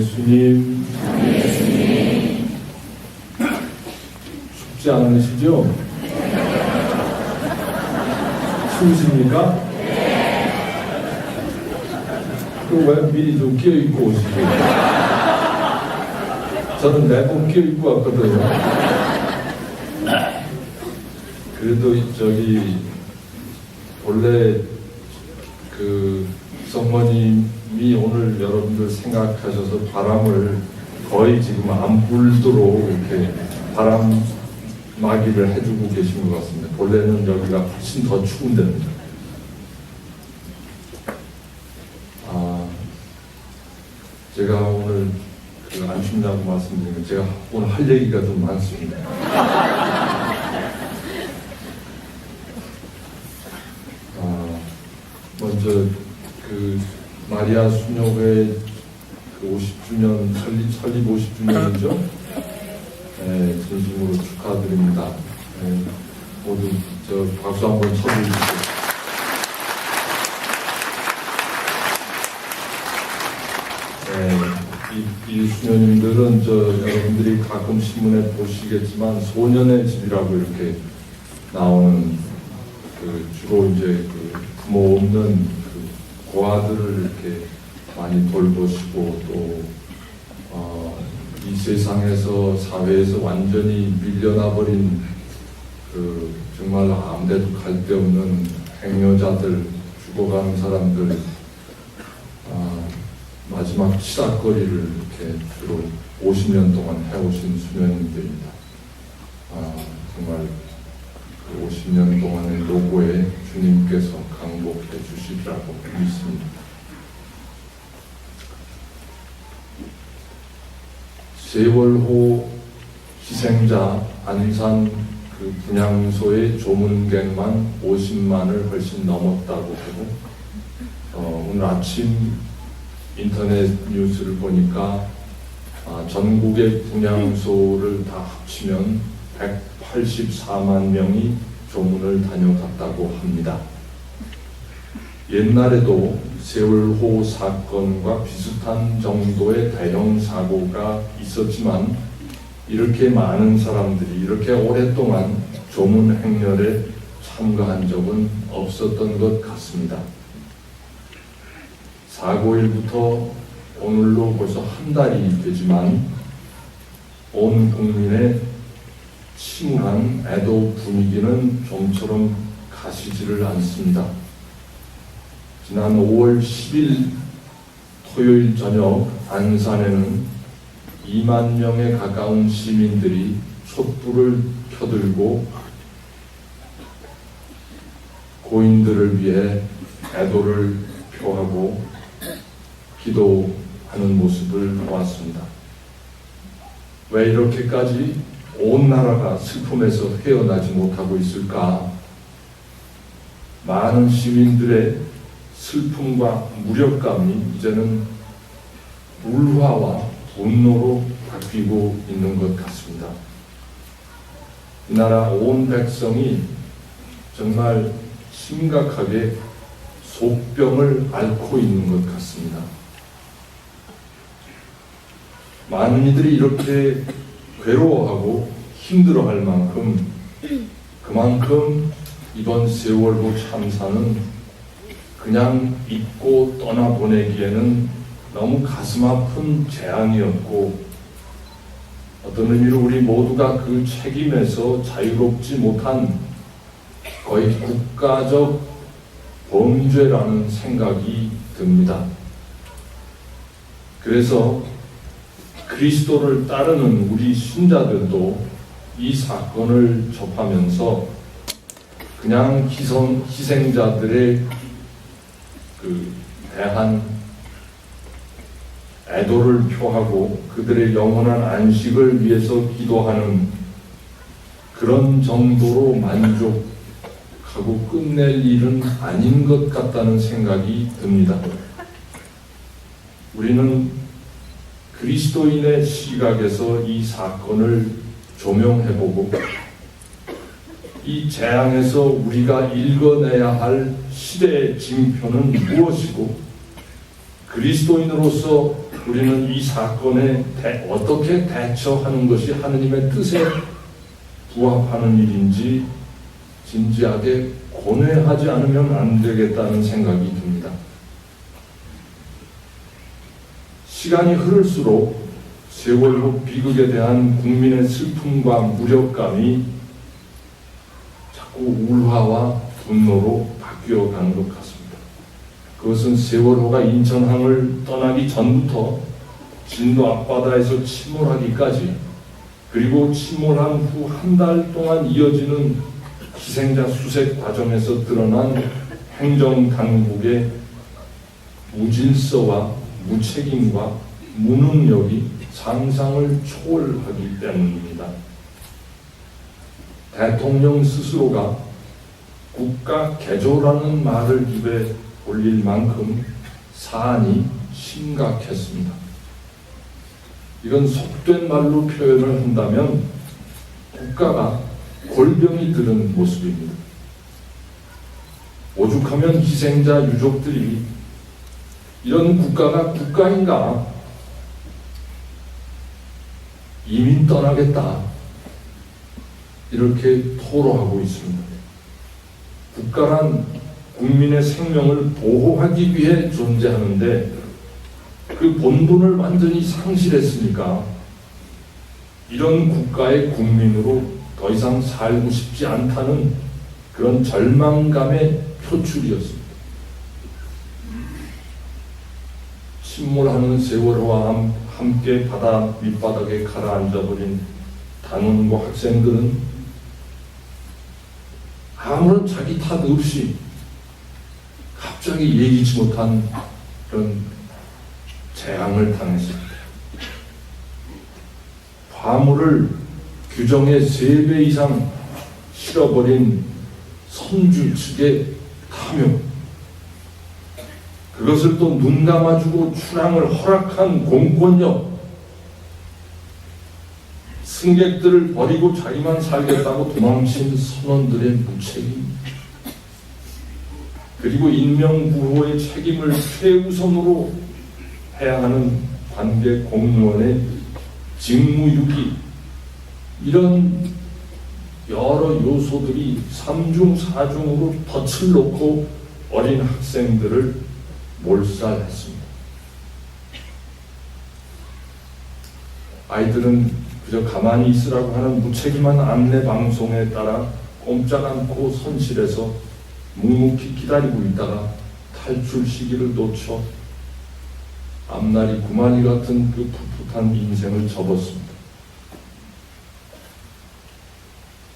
예수님. 춥지 않으시죠? 추우십니까? 그럼 왜 미리 좀 끼어입고 오시고? 저는 매번 끼어입고 왔거든요. 그래도 원래 그 성모님이 오늘 여러분들 생각하셔서 바람을 거의 지금 안 불도록 이렇게 바람 마기를 해주고 계신 것 같습니다. 본래는 여기가 훨씬 더 추운 데입니다. 제가 오늘 안 춥냐고 말씀드리면 제가 오늘 할 얘기가 좀 많습니다. 먼저 그 마리아 수녀회 그 50주년 설립 50주년이죠. 네, 진심으로 축하드립니다. 네, 모두 박수 한번 쳐주시죠. 이 수녀님들은 여러분들이 가끔 신문에 보시겠지만 소년의 집이라고 이렇게 나오는 주로 이제 부모 없는 고아들을 이렇게 많이 돌보시고 또 이 세상에서 사회에서 완전히 밀려나 버린 정말 아무데도 갈 데 없는 행여자들, 죽어가는 사람들 마지막 치닫거리를 이렇게 주로 50년 동안 해오신 수녀님들입니다. 정말 그 50년 동안의 노고에 주님께서 강복해 주시리라고 믿습니다. 세월호 희생자 안산 그 분향소의 조문객만 50만을 훨씬 넘었다고 하고 오늘 아침 인터넷 뉴스를 보니까 전국의 분향소를 다 합치면 184만 명이 조문을 다녀갔다고 합니다. 옛날에도 세월호 사건과 비슷한 정도의 대형 사고가 있었지만 이렇게 많은 사람들이 이렇게 오랫동안 조문 행렬에 참가한 적은 없었던 것 같습니다. 사고일부터 오늘로 벌써 한 달이 되지만 온 국민의 침울한 애도 분위기는 좀처럼 가시지를 않습니다. 지난 5월 10일 토요일 저녁 안산에는 2만 명에 가까운 시민들이 촛불을 켜들고 고인들을 위해 애도를 표하고 기도하는 모습을 보았습니다. 왜 이렇게까지 온 나라가 슬픔에서 헤어나지 못하고 있을까? 많은 시민들의 슬픔과 무력감이 이제는 울화와 분노로 바뀌고 있는 것 같습니다. 이 나라 온 백성이 정말 심각하게 속병을 앓고 있는 것 같습니다. 많은 이들이 이렇게 괴로워하고 힘들어할 만큼 그만큼 이번 세월호 참사는 그냥 잊고 떠나보내기에는 너무 가슴 아픈 재앙이었고 어떤 의미로 우리 모두가 그 책임에서 자유롭지 못한 거의 국가적 범죄라는 생각이 듭니다. 그래서 그리스도를 따르는 우리 신자들도 이 사건을 접하면서 그냥 희생자들의 대한 애도를 표하고 그들의 영원한 안식을 위해서 기도하는 그런 정도로 만족하고 끝낼 일은 아닌 것 같다는 생각이 듭니다. 우리는 그리스도인의 시각에서 이 사건을 조명해보고 이 재앙에서 우리가 읽어내야 할 시대의 징표는 무엇이고 그리스도인으로서 우리는 이 사건에 어떻게 대처하는 것이 하느님의 뜻에 부합하는 일인지 진지하게 고뇌하지 않으면 안 되겠다는 생각이 듭니다. 시간이 흐를수록 세월호 비극에 대한 국민의 슬픔과 무력감이 자꾸 울화와 분노로 바뀌어가는 것 같습니다. 그것은 세월호가 인천항을 떠나기 전부터 진도 앞바다에서 침몰하기까지, 그리고 침몰한 후 한 달 동안 이어지는 희생자 수색 과정에서 드러난 행정당국의 무질서와 무책임과 무능력이 상상을 초월하기 때문입니다. 대통령 스스로가 국가 개조라는 말을 입에 올릴 만큼 사안이 심각했습니다. 이건 속된 말로 표현을 한다면 국가가 골병이 들은 모습입니다. 오죽하면 희생자 유족들이 이런 국가가 국가인가, 이민 떠나겠다, 이렇게 토로하고 있습니다. 국가란 국민의 생명을 보호하기 위해 존재하는데 그 본분을 완전히 상실했으니까 이런 국가의 국민으로 더 이상 살고 싶지 않다는 그런 절망감의 표출이었습니다. 침몰하는 세월호와 함께 바다 밑바닥에 가라앉아버린 단원과 학생들은 아무런 자기 탓 없이 갑자기 예기치 못한 그런 재앙을 당했습니다. 화물을 규정의 3배 이상 실어버린 선주 측의 탐욕, 그것을 또 눈 감아주고 출항을 허락한 공권력, 승객들을 버리고 자기만 살겠다고 도망친 선원들의 무책임, 그리고 인명구호의 책임을 최우선으로 해야 하는 관계 공무원의 직무유기, 이런 여러 요소들이 3중 4중으로 덫을 놓고 어린 학생들을 몰살했습니다. 아이들은 그저 가만히 있으라고 하는 무책임한 안내 방송에 따라 꼼짝 않고 선실에서 묵묵히 기다리고 있다가 탈출 시기를 놓쳐 앞날이 구마리 같은 그 풋풋한 인생을 접었습니다.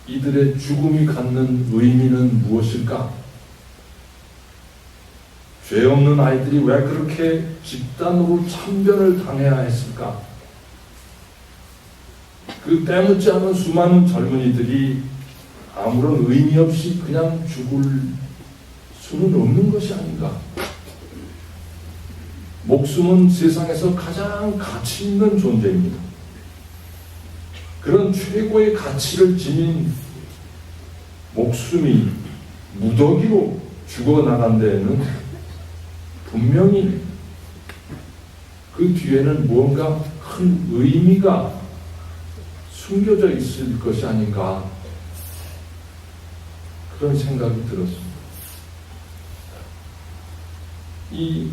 이들의 죽음이 갖는 의미는 무엇일까? 죄 없는 아이들이 왜 그렇게 집단으로 참변을 당해야 했을까? 그 때묻지 않은 수많은 젊은이들이 아무런 의미 없이 그냥 죽을 수는 없는 것이 아닌가? 목숨은 세상에서 가장 가치 있는 존재입니다. 그런 최고의 가치를 지닌 목숨이 무더기로 죽어나간 데에는 분명히 그 뒤에는 무언가 큰 의미가 숨겨져 있을 것이 아닌가, 그런 생각이 들었습니다. 이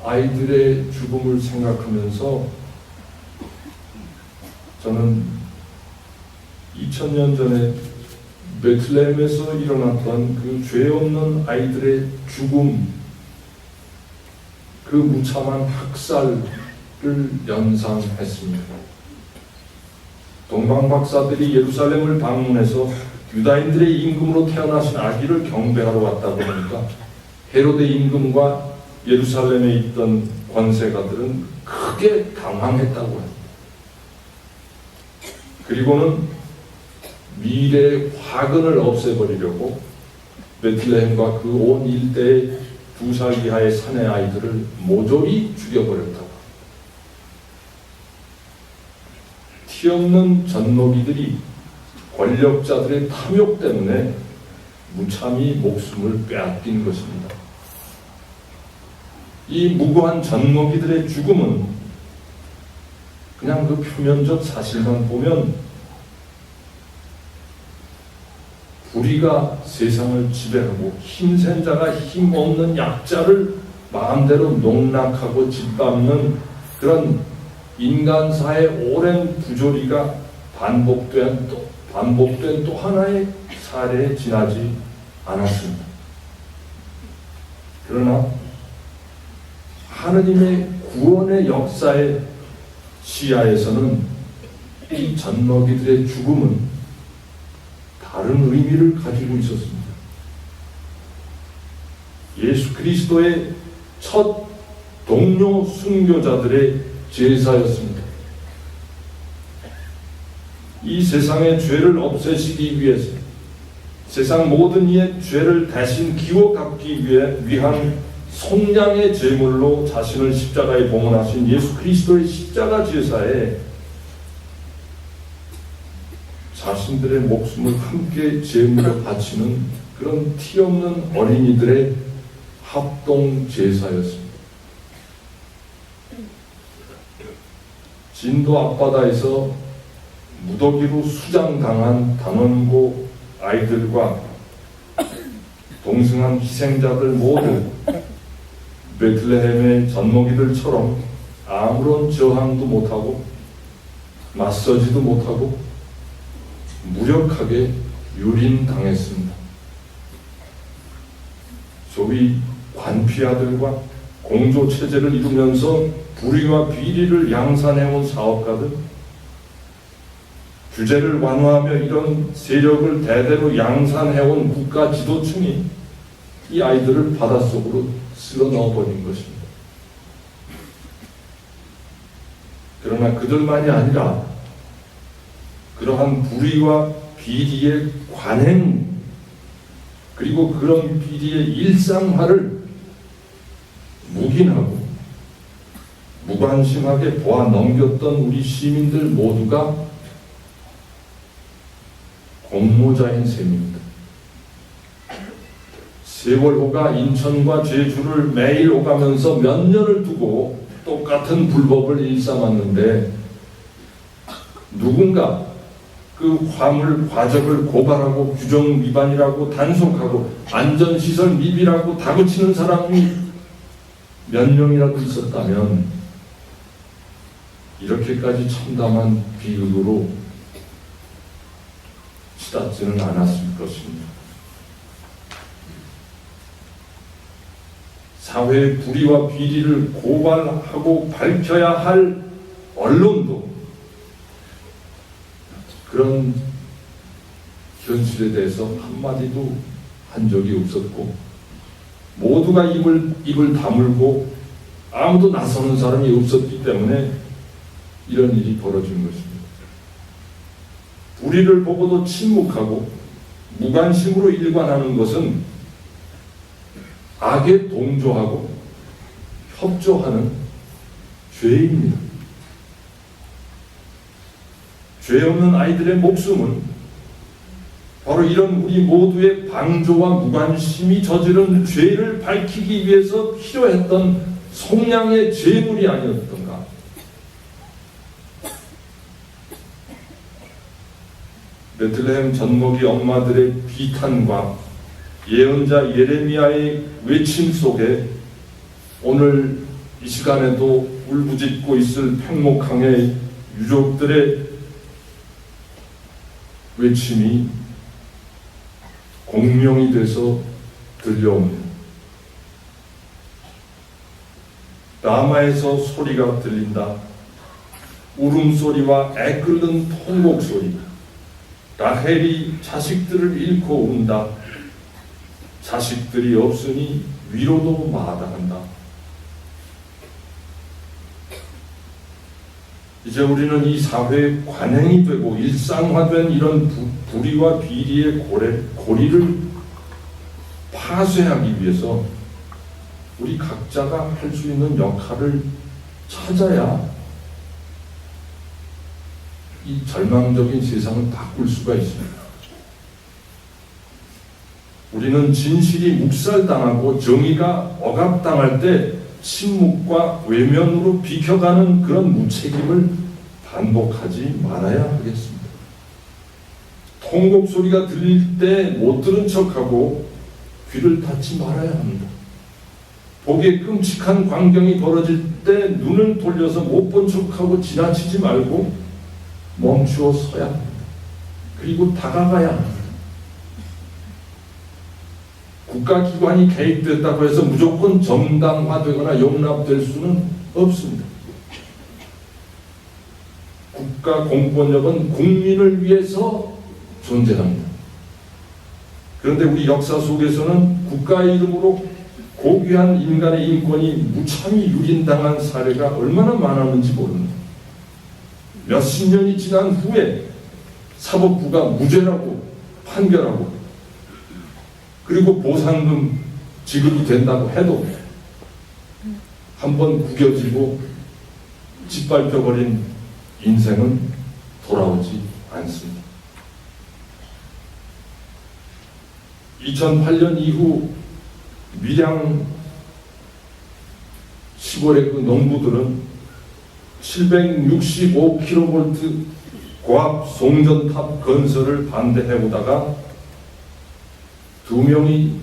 아이들의 죽음을 생각하면서 저는 2000년 전에 베틀레헴에서 일어났던 그 죄 없는 아이들의 죽음, 그 무참한 학살을 연상했습니다. 동방 박사들이 예루살렘을 방문해서 유다인들의 임금으로 태어나신 아기를 경배하러 왔다고 하니까 헤로데 임금과 예루살렘에 있던 권세가들은 크게 당황했다고 합니다. 그리고는 미래의 화근을 없애버리려고 베틀레헴과 그 온 일대의 2살 이하의 사내 아이들을 모조리 죽여버렸다고. 티 없는 젖먹이들이 권력자들의 탐욕 때문에 무참히 목숨을 빼앗긴 것입니다. 이 무고한 젖먹이들의 죽음은 그냥 그 표면적 사실만 보면 불의가 세상을 지배하고 힘센 자가 힘없는 약자를 마음대로 농락하고 짓밟는 그런 인간사의 오랜 부조리가 반복된 또 하나의 사례에 지나지 않았습니다. 그러나 하느님의 구원의 역사의 시야에서는 이 젖먹이들의 죽음은 다른 의미를 가지고 있었습니다. 예수 그리스도의 첫 동료 순교자들의 제사였습니다. 이 세상의 죄를 없애시기 위해서 세상 모든 이의 죄를 대신 기워 갚기 위한 속량의 제물로 자신을 십자가에 봉헌하신 예수 그리스도의 십자가 제사에 자신들의 목숨을 함께 제물로 바치는 그런 티 없는 어린이들의 합동 제사였습니다. 진도 앞바다에서 무더기로 수장당한 단원고 아이들과 동승한 희생자들 모두 베들레헴의 젖먹이들처럼 아무런 저항도 못하고 맞서지도 못하고 무력하게 유린당했습니다. 소위 관피아들과 공조체제를 이루면서 불의와 비리를 양산해온 사업가들, 규제를 완화하며 이런 세력을 대대로 양산해온 국가 지도층이 이 아이들을 바닷속으로 쓸어 넣어버린 것입니다. 그러나 그들만이 아니라 그러한 불의와 비리의 관행 그리고 그런 비리의 일상화를 묵인하고 무관심하게 보아 넘겼던 우리 시민들 모두가 공모자인 셈입니다. 세월호가 인천과 제주를 매일 오가면서 몇 년을 두고 똑같은 불법을 일삼았는데 누군가 그 화물 과적을 고발하고 규정 위반이라고 단속하고 안전시설 미비라고 다그치는 사람이 몇 명이라도 있었다면 이렇게까지 참담한 비극으로 치닫지는 않았을 것입니다. 사회의 불의와 비리를 고발하고 밝혀야 할 언론도 그런 현실에 대해서 한마디도 한 적이 없었고 모두가 입을 다물고 아무도 나서는 사람이 없었기 때문에 이런 일이 벌어진 것입니다. 불의를 보고도 침묵하고 무관심으로 일관하는 것은 악에 동조하고 협조하는 죄입니다. 죄 없는 아이들의 목숨은 바로 이런 우리 모두의 방조와 무관심이 저지른 죄를 밝히기 위해서 필요했던 속량의 제물이 아니었던가. 베들레헴 젖먹이 엄마들의 비탄과 예언자 예레미야의 외침 속에 오늘 이 시간에도 울부짖고 있을 팽목항의 유족들의 외침이 공명이 돼서 들려옵니다. 라마에서 소리가 들린다. 울음소리와 애끓는 통곡소리. 라헬이 자식들을 잃고 운다. 자식들이 없으니 위로도 마다한다. 이제 우리는 이 사회의 관행이 되고 일상화된 이런 불의와 비리의 고리를 파쇄하기 위해서 우리 각자가 할 수 있는 역할을 찾아야 이 절망적인 세상을 바꿀 수가 있습니다. 우리는 진실이 묵살당하고 정의가 억압당할 때 침묵과 외면으로 비켜가는 그런 무책임을 반복하지 말아야 하겠습니다. 통곡 소리가 들릴 때 못 들은 척하고 귀를 닫지 말아야 합니다. 보기에 끔찍한 광경이 벌어질 때 눈을 돌려서 못 본 척하고 지나치지 말고 멈추어 서야 합니다. 그리고 다가가야 합니다. 국가기관이 개입됐다고 해서 무조건 정당화되거나 용납될 수는 없습니다. 국가 공권력은 국민을 위해서 존재합니다. 그런데 우리 역사 속에서는 국가의 이름으로 고귀한 인간의 인권이 무참히 유린당한 사례가 얼마나 많았는지 모릅니다. 몇십 년이 지난 후에 사법부가 무죄라고 판결하고 그리고 보상금 지급이 된다고 해도 한번 구겨지고 짓밟혀버린 인생은 돌아오지 않습니다. 2008년 이후 밀양 시골의 그 농부들은 765kV 고압 송전탑 건설을 반대해오다가 2명이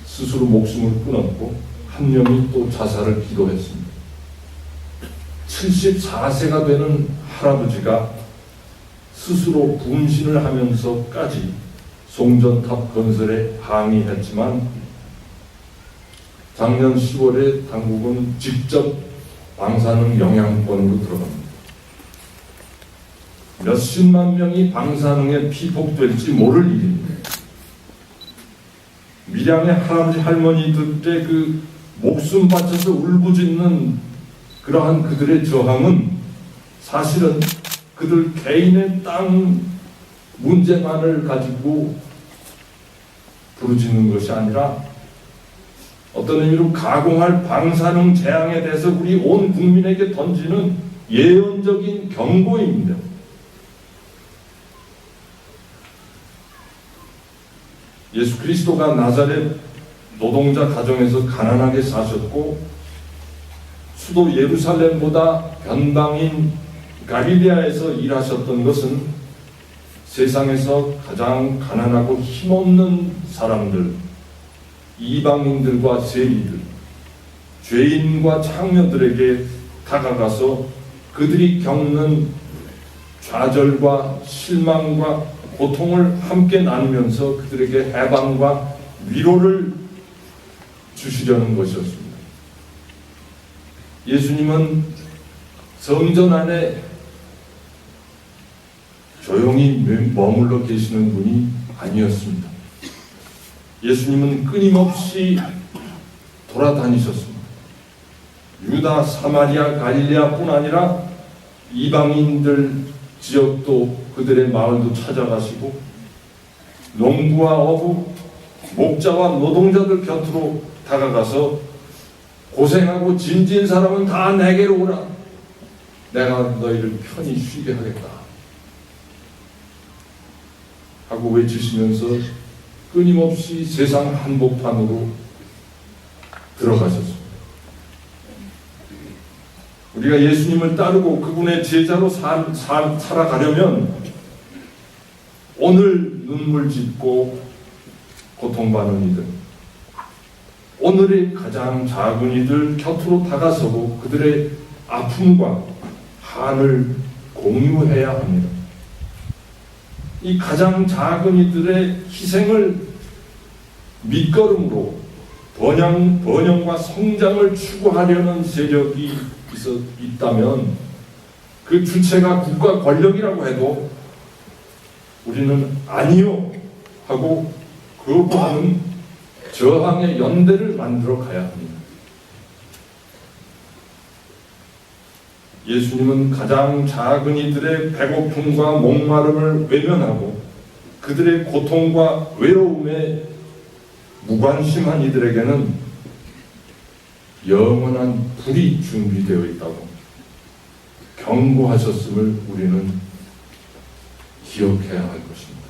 스스로 목숨을 끊었고 1명이 또 자살을 기도했습니다. 74세가 되는 할아버지가 스스로 분신을 하면서까지 송전탑 건설에 항의했지만 작년 10월에 당국은 직접 방사능 영향권으로 들어갑니다. 몇십만 명이 방사능에 피폭될지 모를 일입니다. 밀양의 할아버지 할머니들의 그 목숨 바쳐서 울부짖는 그러한 그들의 저항은 사실은 그들 개인의 땅 문제만을 가지고 부르짖는 것이 아니라 어떤 의미로 가공할 방사능 재앙에 대해서 우리 온 국민에게 던지는 예언적인 경고입니다. 예수 그리스도가 나사렛 노동자 가정에서 가난하게 사셨고 수도 예루살렘보다 변방인 갈릴레아에서 일하셨던 것은 세상에서 가장 가난하고 힘없는 사람들, 이방인들과 세리들, 죄인과 창녀들에게 다가가서 그들이 겪는 좌절과 실망과 고통을 함께 나누면서 그들에게 해방과 위로를 주시려는 것이었습니다. 예수님은 성전 안에 조용히 머물러 계시는 분이 아니었습니다. 예수님은 끊임없이 돌아다니셨습니다. 유다, 사마리아, 갈릴레아뿐 아니라 이방인들 지역도 그들의 마을도 찾아가시고 농부와 어부, 목자와 노동자들 곁으로 다가가서 고생하고 짐진 사람은 다 내게로 오라. 내가 너희를 편히 쉬게 하겠다. 하고 외치시면서 끊임없이 세상 한복판으로 들어가셨습니다. 우리가 예수님을 따르고 그분의 제자로 살아가려면 오늘 눈물 짓고 고통받는 이들, 오늘의 가장 작은 이들 곁으로 다가서고 그들의 아픔과 한을 공유해야 합니다. 이 가장 작은 이들의 희생을 밑거름으로 번영과 성장을 추구하려는 세력이 있다면 그 주체가 국가 권력이라고 해도 우리는 아니요 하고 거부하는 저항의 연대를 만들어 가야 합니다. 예수님은 가장 작은 이들의 배고픔과 목마름을 외면하고 그들의 고통과 외로움에 무관심한 이들에게는 영원한 불이 준비되어 있다고 경고하셨음을 우리는 기억해야 할 것입니다.